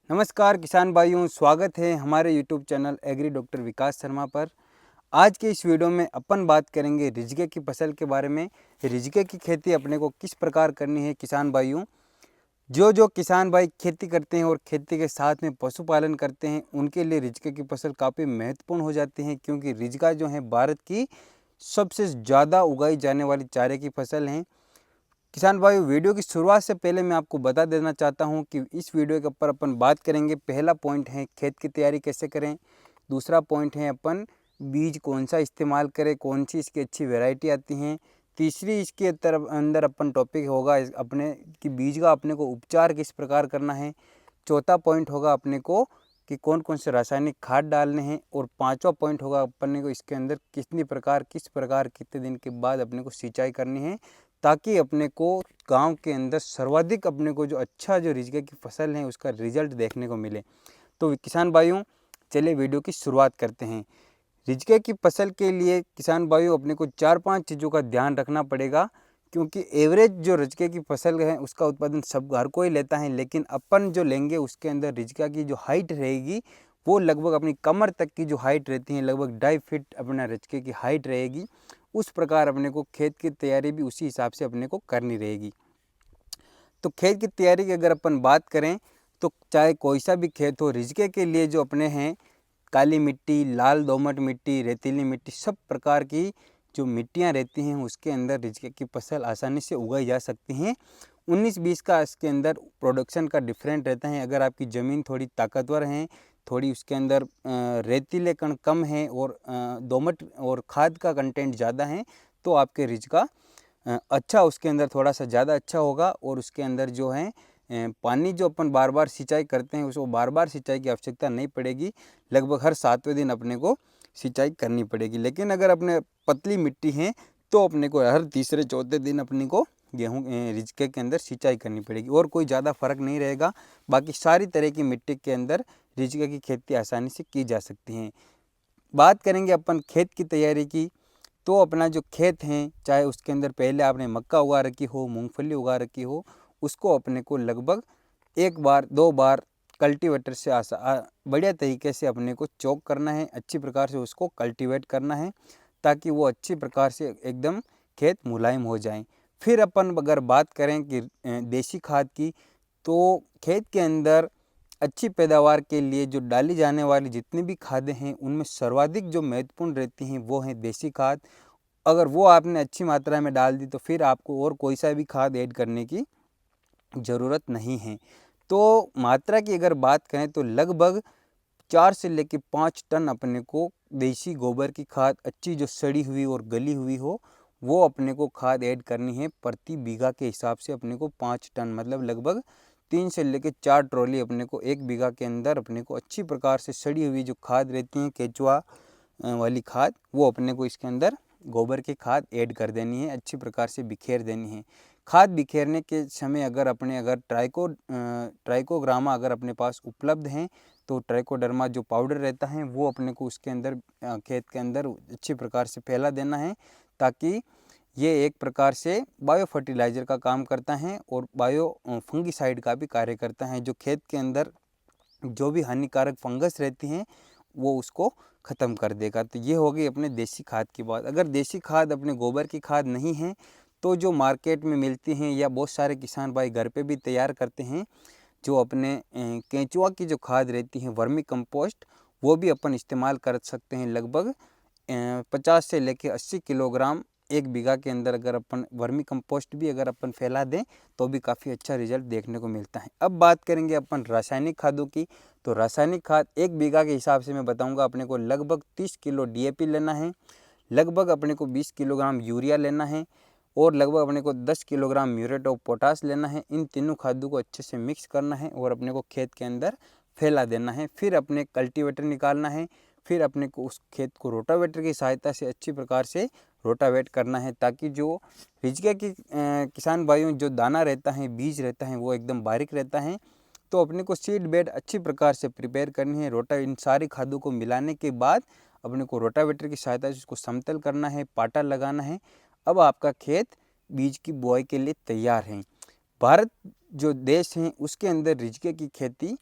नमस्कार किसान भाइयों, स्वागत है हमारे यूट्यूब चैनल एग्री डॉक्टर विकास शर्मा पर। आज के इस वीडियो में अपन बात करेंगे रिजके की फसल के बारे में। रिजके की खेती अपने को किस प्रकार करनी है किसान भाइयों। जो किसान भाई खेती करते हैं और खेती के साथ में पशुपालन करते हैं, उनके लिए रिजके की फसल काफ़ी महत्वपूर्ण हो जाती है, क्योंकि रिजका जो है भारत की सबसे ज़्यादा उगाई जाने वाली चारे की फसल है। किसान भाई, वीडियो की शुरुआत से पहले मैं आपको बता देना चाहता हूं कि इस वीडियो के ऊपर अपन बात करेंगे। पहला पॉइंट है खेत की तैयारी कैसे करें। दूसरा पॉइंट है अपन बीज कौन सा इस्तेमाल करें, कौन सी इसकी अच्छी वैरायटी आती हैं। तीसरी इसके तरफ अंदर अपन टॉपिक होगा अपने कि बीज का अपने को उपचार किस प्रकार करना है। चौथा पॉइंट होगा अपने को कि कौन कौन से रासायनिक खाद डालने हैं। और पांचवा पॉइंट होगा अपने को इसके अंदर किस प्रकार कितने दिन के बाद अपने को सिंचाई करनी है, ताकि अपने को गांव के अंदर सर्वाधिक अपने को जो अच्छा जो रिजके की फसल है उसका रिजल्ट देखने को मिले। तो किसान भाइयों, चलिए वीडियो की शुरुआत करते हैं। रिजके की फसल के लिए किसान भाइयों अपने को 4-5 चीज़ों का ध्यान रखना पड़ेगा, क्योंकि एवरेज जो रिजके की फसल है उसका उत्पादन सब हर कोई लेता है, लेकिन अपन जो लेंगे उसके अंदर रिजका की जो हाइट रहेगी वो लगभग अपनी कमर तक की जो हाइट रहती है, लगभग 2.5 फीट अपना रिजके की हाइट रहेगी। उस प्रकार अपने को खेत की तैयारी भी उसी हिसाब से अपने को करनी रहेगी। तो खेत की तैयारी की अगर अपन बात करें तो चाहे कोई सा भी खेत हो, रिजके के लिए जो अपने हैं काली मिट्टी, लाल दोमट मिट्टी, रेतीली मिट्टी, सब प्रकार की जो मिट्टियाँ रहती हैं उसके अंदर रिजके की फसल आसानी से उगाई जा सकती हैं। 19-20 का इसके अंदर प्रोडक्शन का डिफरेंट रहता है। अगर आपकी ज़मीन थोड़ी ताकतवर है, थोड़ी उसके अंदर रेतीले कण कम है और दोमट और खाद का कंटेंट ज़्यादा है, तो आपके रिजका अच्छा उसके अंदर थोड़ा सा ज़्यादा अच्छा होगा। और उसके अंदर जो है पानी जो अपन बार बार सिंचाई करते हैं उसको बार बार सिंचाई की आवश्यकता नहीं पड़ेगी, लगभग हर 7वें दिन अपने को सिंचाई करनी पड़ेगी। लेकिन अगर अपने पतली मिट्टी है तो अपने को हर तीसरे चौथे दिन अपने को गेहूँ रिजके के अंदर सिंचाई करनी पड़ेगी, और कोई ज़्यादा फर्क नहीं रहेगा। बाकी सारी तरह की मिट्टी के अंदर रिजके की खेती आसानी से की जा सकती है। बात करेंगे अपन खेत की तैयारी की, तो अपना जो खेत है चाहे उसके अंदर पहले आपने मक्का उगा रखी हो, मूंगफली उगा रखी हो, उसको अपने को लगभग 1-2 बार कल्टीवेटर से बढ़िया तरीके से अपने को चौक करना है, अच्छी प्रकार से उसको कल्टीवेट करना है, ताकि वो अच्छी प्रकार से एकदम खेत मुलायम हो जाए। फिर अपन अगर बात करें कि देसी खाद की, तो खेत के अंदर अच्छी पैदावार के लिए जो डाली जाने वाली जितनी भी खादें हैं उनमें सर्वाधिक जो महत्वपूर्ण रहती हैं वो है देसी खाद। अगर वो आपने अच्छी मात्रा में डाल दी तो फिर आपको और कोई सा भी खाद ऐड करने की ज़रूरत नहीं है। तो मात्रा की अगर बात करें तो लगभग 4 से लेकर 5 टन अपने को देसी गोबर की खाद, अच्छी जो सड़ी हुई और गली हुई हो, वो अपने को खाद ऐड करनी है। प्रति बीघा के हिसाब से अपने को 5 टन मतलब लगभग 3 से लेकर 4 ट्रॉली अपने को 1 बीघा के अंदर अपने को अच्छी प्रकार से सड़ी हुई जो खाद रहती है केचुआ वाली खाद, वो अपने को इसके अंदर गोबर की खाद ऐड कर देनी है, अच्छी प्रकार से बिखेर देनी है। खाद बिखेरने के समय अगर ट्राइकोग्रामा अगर अपने पास उपलब्ध हैं तो ट्राइकोडर्मा जो पाउडर रहता है वो अपने को उसके अंदर खेत के अंदर अच्छी प्रकार से फैला देना है, ताकि ये एक प्रकार से बायो फर्टिलाइज़र का काम करता है और बायो फंगिसाइड का भी कार्य करता है। जो खेत के अंदर जो भी हानिकारक फंगस रहती हैं वो उसको ख़त्म कर देगा। तो ये हो गई अपने देसी खाद की बात। अगर देसी खाद अपने गोबर की खाद नहीं है तो जो मार्केट में मिलती हैं या बहुत सारे किसान भाई घर पे भी तैयार करते हैं, जो अपने केंचुआ की जो खाद रहती है वर्मी कंपोस्ट, वो भी अपन इस्तेमाल कर सकते हैं। लगभग 50 से लेकर 80 किलोग्राम 1 बीघा के अंदर अगर अपन वर्मी कंपोस्ट भी अगर अपन फैला दें तो भी काफ़ी अच्छा रिजल्ट देखने को मिलता है। अब बात करेंगे अपन रासायनिक खादों की, तो रासायनिक खाद 1 बीघा के हिसाब से मैं बताऊंगा अपने को लगभग 30 किलो डीएपी लेना है, लगभग अपने को 20 किलोग्राम यूरिया लेना है और लगभग अपने को 10 किलोग्राम म्यूरेट ऑफ पोटास लेना है। इन तीनों खादों को अच्छे से मिक्स करना है और अपने को खेत के अंदर फैला देना है। फिर अपने कल्टीवेटर निकालना है, फिर अपने को उस खेत को रोटावेटर की सहायता से अच्छी प्रकार से रोटावेट करना है, ताकि जो रिजके की किसान भाइयों जो दाना रहता है, बीज रहता है, वो एकदम बारीक रहता है। तो अपने को सीड बेड अच्छी प्रकार से प्रिपेयर करनी है। इन सारी खादों को मिलाने के बाद अपने को रोटावेटर की सहायता से उसको समतल करना है, पाटा लगाना है। अब आपका खेत बीज की बुआई के लिए तैयार है। भारत जो देश है उसके अंदर रिजके की खेती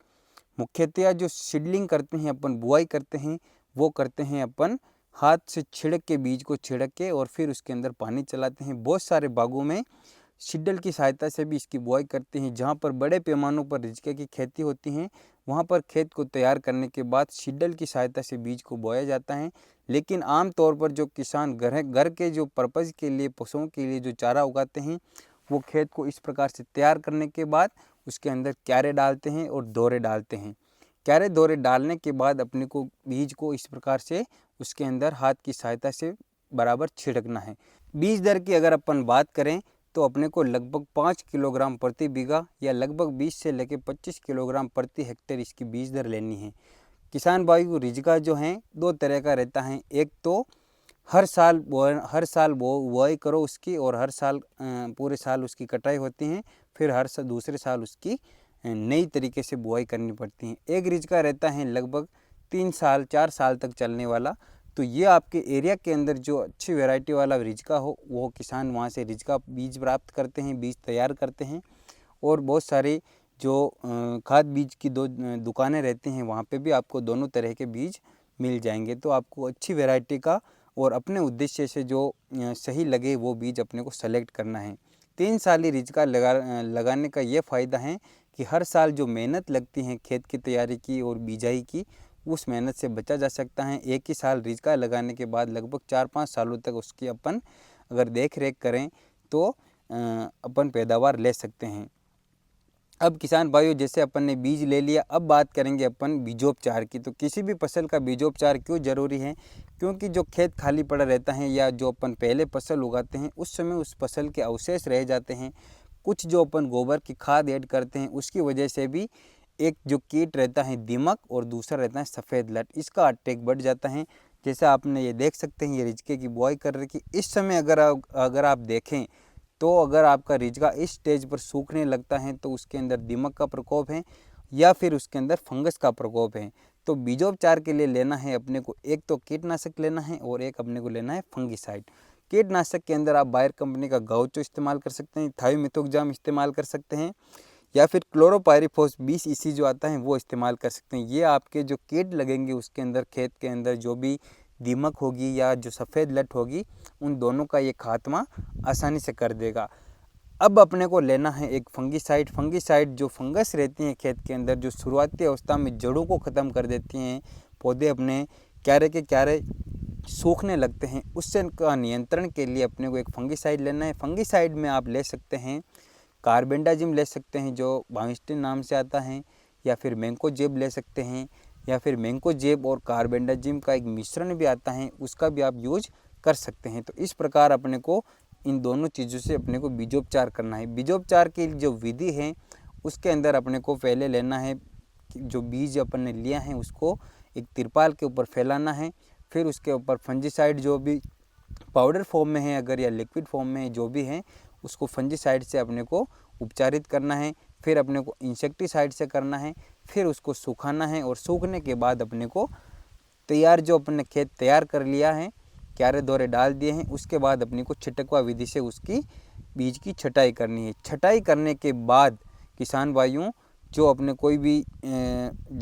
मुख्यतया जो सीडलिंग करते हैं अपन, बुआई करते हैं, वो करते हैं अपन हाथ से छिड़क के, बीज को छिड़क के और फिर उसके अंदर पानी चलाते हैं। बहुत सारे बागों में सीडल की सहायता से भी इसकी बुआई करते हैं। जहाँ पर बड़े पैमानों पर रिजके की खेती होती है, वहाँ पर खेत को तैयार करने के बाद सीडल की सहायता से बीज को बोया जाता है। लेकिन आम तौर पर जो किसान घर के जो पर्पज़ के लिए, पशुओं के लिए जो चारा उगाते हैं, वो खेत को इस प्रकार से तैयार करने के बाद उसके अंदर क्यारे डालते हैं और दौरे डालते हैं। क्यारे दौरे डालने के बाद अपने को बीज को इस प्रकार से उसके अंदर हाथ की सहायता से बराबर छिड़कना है। बीज दर की अगर अपन बात करें तो अपने को लगभग 5 किलोग्राम प्रति बीघा या लगभग 20 से लेकर 25 किलोग्राम प्रति हेक्टेयर इसकी बीज दर लेनी है। किसान भाई को रिजका जो है 2 तरह का रहता है। एक तो हर साल बुआई करो उसकी, और हर साल पूरे साल उसकी कटाई होती है, फिर दूसरे साल उसकी नई तरीके से बुआई करनी पड़ती है। एक रिजका रहता है लगभग 3 साल 4 साल तक चलने वाला। तो ये आपके एरिया के अंदर जो अच्छी वैरायटी वाला रिजका हो, वो किसान वहाँ से रिजका बीज प्राप्त करते हैं, बीज तैयार करते हैं। और बहुत सारे जो खाद बीज की दुकानें रहती हैं, वहाँ पे भी आपको दोनों तरह के बीज मिल जाएंगे। तो आपको अच्छी वैरायटी का और अपने उद्देश्य से जो सही लगे वो बीज अपने को सेलेक्ट करना है। 3 साली रिजका लगाने का ये फ़ायदा है कि हर साल जो मेहनत लगती है खेत की तैयारी की और बिजाई की, उस मेहनत से बचा जा सकता है। एक ही साल रिजका लगाने के बाद लगभग 4-5 सालों तक उसकी अपन अगर देख रेख करें तो अपन पैदावार ले सकते हैं। अब किसान भाइयों, जैसे अपन ने बीज ले लिया, अब बात करेंगे अपन बीजोपचार की। तो किसी भी फसल का बीजोपचार क्यों ज़रूरी है? क्योंकि जो खेत खाली पड़ा रहता है या जो अपन पहले फसल उगाते हैं, उस समय उस फसल के अवशेष रह जाते हैं। कुछ जो अपन गोबर की खाद ऐड करते हैं, उसकी वजह से भी एक जो कीट रहता है दीमक, और दूसरा रहता है सफ़ेद लट, इसका अटैक बढ़ जाता है। जैसे आपने ये देख सकते हैं, ये रिजके की बुआई कर रखी। इस समय अगर आप देखें तो अगर आपका रिजका इस स्टेज पर सूखने लगता है तो उसके अंदर दीमक का प्रकोप है या फिर उसके अंदर फंगस का प्रकोप है। तो बीजोपचार के लिए लेना है अपने को, एक तो कीटनाशक लेना है और एक अपने को लेना है फंगिसाइड। कीटनाशक के अंदर आप बायर कंपनी का गाउचो इस्तेमाल कर सकते हैं, थायोमिथोक्जाम इस्तेमाल कर सकते हैं, या फिर क्लोरोपायरीफॉस 20 EC जो आता है वो इस्तेमाल कर सकते हैं। ये आपके जो कीट लगेंगे उसके अंदर, खेत के अंदर जो भी दीमक होगी या जो सफ़ेद लट होगी, उन दोनों का ये खात्मा आसानी से कर देगा। अब अपने को लेना है एक फंगिसाइड। फंगिसाइड जो फंगस रहती हैं खेत के अंदर, जो शुरुआती अवस्था में जड़ों को ख़त्म कर देती हैं, पौधे अपने क्यारे के क्यारे सूखने लगते हैं, उससे का नियंत्रण के लिए अपने को एक फंगिसाइड लेना है। फंगिसाइड में आप ले सकते हैं कार्बेंडाजिम ले सकते हैं जो बाविस्टिन नाम से आता है, या फिर मैंकोजेब ले सकते हैं, या फिर मैंकोजेब और कार्बेंडाजिम का एक मिश्रण भी आता है, उसका भी आप यूज कर सकते हैं। तो इस प्रकार अपने को इन दोनों चीज़ों से अपने को बीजोपचार करना है। बीजोपचार की जो विधि है उसके अंदर अपने को पहले लेना है जो बीज अपन ने लिया है उसको एक तिरपाल के ऊपर फैलाना है। फिर उसके ऊपर फंजीसाइड जो भी पाउडर फॉर्म में है अगर या लिक्विड फॉर्म में जो भी है, उसको फंजीसाइड से अपने को उपचारित करना है। फिर अपने को इंसेक्टिसाइड से करना है। फिर उसको सुखाना है, और सूखने के बाद अपने को तैयार जो अपने खेत तैयार कर लिया है, क्यारे दौरे डाल दिए हैं, उसके बाद अपने को छिटकवा विधि से उसकी बीज की छटाई करनी है। छटाई करने के बाद किसान भाइयों, जो अपने कोई भी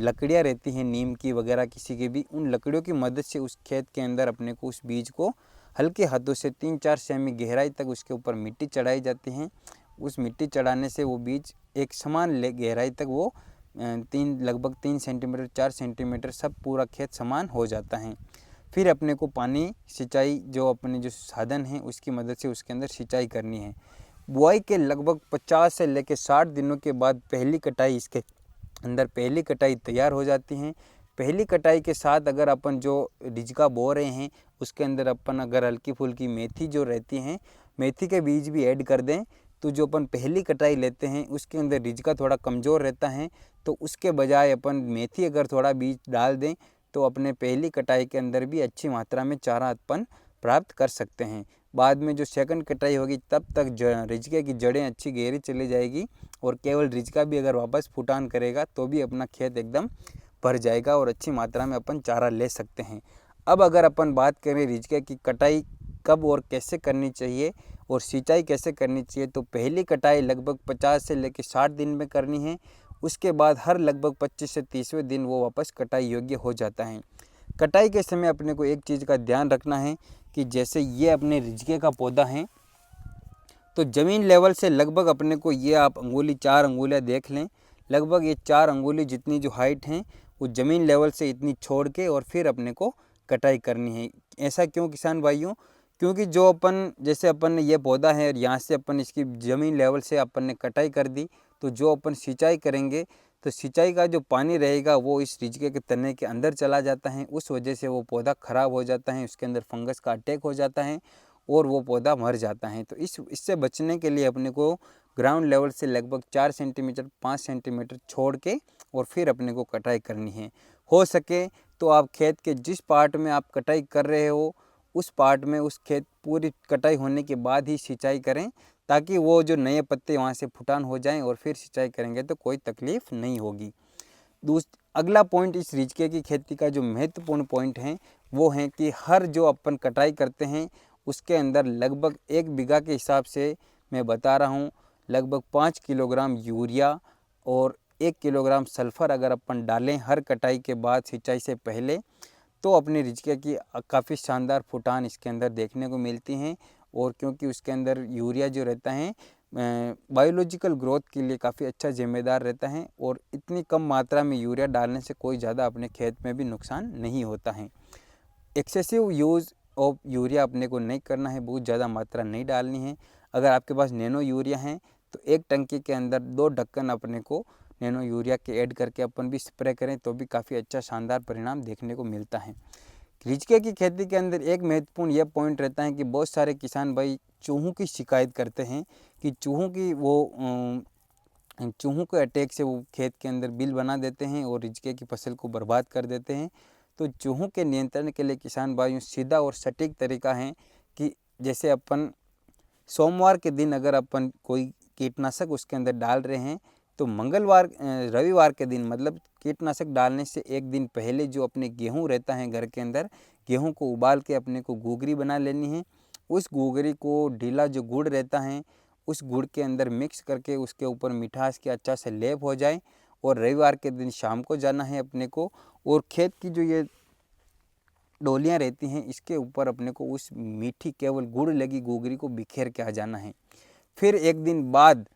लकड़ियाँ रहती हैं नीम की वगैरह किसी की भी, उन लकड़ियों की मदद से उस खेत के अंदर अपने को उस बीज को हल्के हाथों से 3-4 सेमी गहराई तक उसके ऊपर मिट्टी चढ़ाई जाती है। उस मिट्टी चढ़ाने से वो बीज एक समान गहराई तक वो लगभग 3 सेंटीमीटर 4 सेंटीमीटर सब पूरा खेत समान हो जाता है। फिर अपने को पानी सिंचाई जो अपने जो साधन है उसकी मदद से उसके अंदर सिंचाई करनी है। बुआई के लगभग 50 से लेकर 60 दिनों के बाद पहली कटाई इसके अंदर पहली कटाई तैयार हो जाती है। पहली कटाई के साथ अगर अपन जो रिजका बो रहे हैं उसके अंदर अपन अगर हल्की फुल्की मेथी जो रहती हैं, मेथी के बीज भी ऐड कर दें, तो जो अपन पहली कटाई लेते हैं उसके अंदर रिजका थोड़ा कमज़ोर रहता है, तो उसके बजाय अपन मेथी अगर थोड़ा बीज डाल दें तो अपने पहली कटाई के अंदर भी अच्छी मात्रा में चारा उत्पन्न प्राप्त कर सकते हैं। बाद में जो सेकंड कटाई होगी तब तक रिजके की जड़ें अच्छी गहरी चली जाएगी, और केवल रिजका भी अगर वापस फुटान करेगा तो भी अपना खेत एकदम भर जाएगा और अच्छी मात्रा में अपन चारा ले सकते हैं। अब अगर अपन बात करें रिजके की कटाई कब और कैसे करनी चाहिए और सिंचाई कैसे करनी चाहिए, तो पहली कटाई लगभग 50 से लेकर 60 दिन में करनी है, उसके बाद हर लगभग 25 से 30वें दिन वो वापस कटाई योग्य हो जाता है। कटाई के समय अपने को एक चीज़ का ध्यान रखना है कि जैसे ये अपने रिजके का पौधा है तो ज़मीन लेवल से लगभग अपने को ये आप अंगुली 4 अंगुलियाँ देख लें, लगभग ये 4 अंगुली जितनी जो हाइट है वो ज़मीन लेवल से इतनी छोड़ के और फिर अपने को कटाई करनी है। ऐसा क्यों किसान भाइयों? क्योंकि जो अपन जैसे अपन ने ये पौधा है और यहाँ से अपन इसकी ज़मीन लेवल से अपन ने कटाई कर दी, तो जो अपन सिंचाई करेंगे तो सिंचाई का जो पानी रहेगा वो इस रिजके के तने के अंदर चला जाता है। उस वजह से वो पौधा ख़राब हो जाता है, उसके अंदर फंगस का अटैक हो जाता है और वो पौधा मर जाता है। तो इससे बचने के लिए अपने को ग्राउंड लेवल से लगभग 4 सेंटीमीटर 5 सेंटीमीटर छोड़ के और फिर अपने को कटाई करनी है। हो सके तो आप खेत के जिस पार्ट में आप कटाई कर रहे हो उस पार्ट में उस खेत पूरी कटाई होने के बाद ही सिंचाई करें, ताकि वो जो नए पत्ते वहाँ से फुटान हो जाएं और फिर सिंचाई करेंगे तो कोई तकलीफ़ नहीं होगी। अगला पॉइंट इस रिजके की खेती का जो महत्वपूर्ण पॉइंट है वो है कि हर जो अपन कटाई करते हैं उसके अंदर लगभग 1 बीघा के हिसाब से मैं बता रहा हूँ लगभग 5 किलोग्राम यूरिया और 1 किलोग्राम सल्फ़र अगर अपन डालें हर कटाई के बाद सिंचाई से पहले, तो अपने रिजके की काफ़ी शानदार फुटान इसके अंदर देखने को मिलती हैं। और क्योंकि उसके अंदर यूरिया जो रहता है बायोलॉजिकल ग्रोथ के लिए काफ़ी अच्छा जिम्मेदार रहता है और इतनी कम मात्रा में यूरिया डालने से कोई ज़्यादा अपने खेत में भी नुकसान नहीं होता है। एक्सेसिव यूज़ ऑफ यूरिया अपने को नहीं करना है, बहुत ज़्यादा मात्रा नहीं डालनी है। अगर आपके पास नैनो यूरिया है तो 1 टंकी के अंदर 2 ढक्कन अपने को नैनो यूरिया के ऐड करके अपन भी स्प्रे करें तो भी काफ़ी अच्छा शानदार परिणाम देखने को मिलता है। रिजके की खेती के अंदर एक महत्वपूर्ण यह पॉइंट रहता है कि बहुत सारे किसान भाई चूहों की शिकायत करते हैं कि चूहों के अटैक से वो खेत के अंदर बिल बना देते हैं और रिजके की फसल को बर्बाद कर देते हैं। तो चूहों के नियंत्रण के लिए किसान भाइयों सीधा और सटीक तरीका है कि जैसे अपन सोमवार के दिन अगर अपन कोई कीटनाशक उसके अंदर डाल रहे हैं तो रविवार के दिन मतलब कीटनाशक डालने से एक दिन पहले जो अपने गेहूं रहता है घर के अंदर, गेहूं को उबाल के अपने को गुगरी बना लेनी है। उस गुगरी को ढीला जो गुड़ रहता है उस गुड़ के अंदर मिक्स करके उसके ऊपर मिठास के अच्छा से लेप हो जाए और रविवार के दिन शाम को जाना है अपने को और खेत की जो ये डोलियाँ रहती हैं इसके ऊपर अपने को उस मीठी केवल गुड़ लगी गोगरी को बिखेर के आ जाना है। फिर एक दिन बाद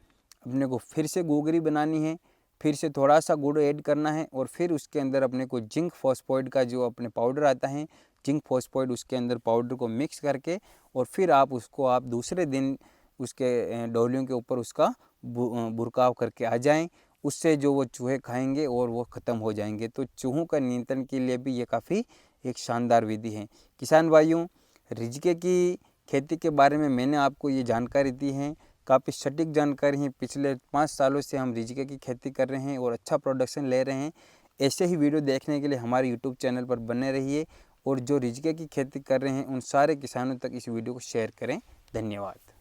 अपने को फिर से गोगरी बनानी है, फिर से थोड़ा सा गुड़ ऐड करना है और फिर उसके अंदर अपने को जिंक फॉस्फोइड का जो अपने पाउडर आता है जिंक फॉस्फोइड उसके अंदर पाउडर को मिक्स करके और फिर आप दूसरे दिन उसके डोलियों के ऊपर उसका बुरकाव करके आ जाएं। उससे जो वो चूहे खाएंगे और वो ख़त्म हो जाएंगे। तो चूहों का नियंत्रण के लिए भी ये काफ़ी एक शानदार विधि है। किसान भाइयों, रिजके की खेती के बारे में मैंने आपको ये जानकारी दी है, काफ़ी सटीक जानकारी है। पिछले 5 सालों से हम रिजके की खेती कर रहे हैं और अच्छा प्रोडक्शन ले रहे हैं। ऐसे ही वीडियो देखने के लिए हमारे यूट्यूब चैनल पर बने रहिए और जो रिजके की खेती कर रहे हैं उन सारे किसानों तक इस वीडियो को शेयर करें। धन्यवाद।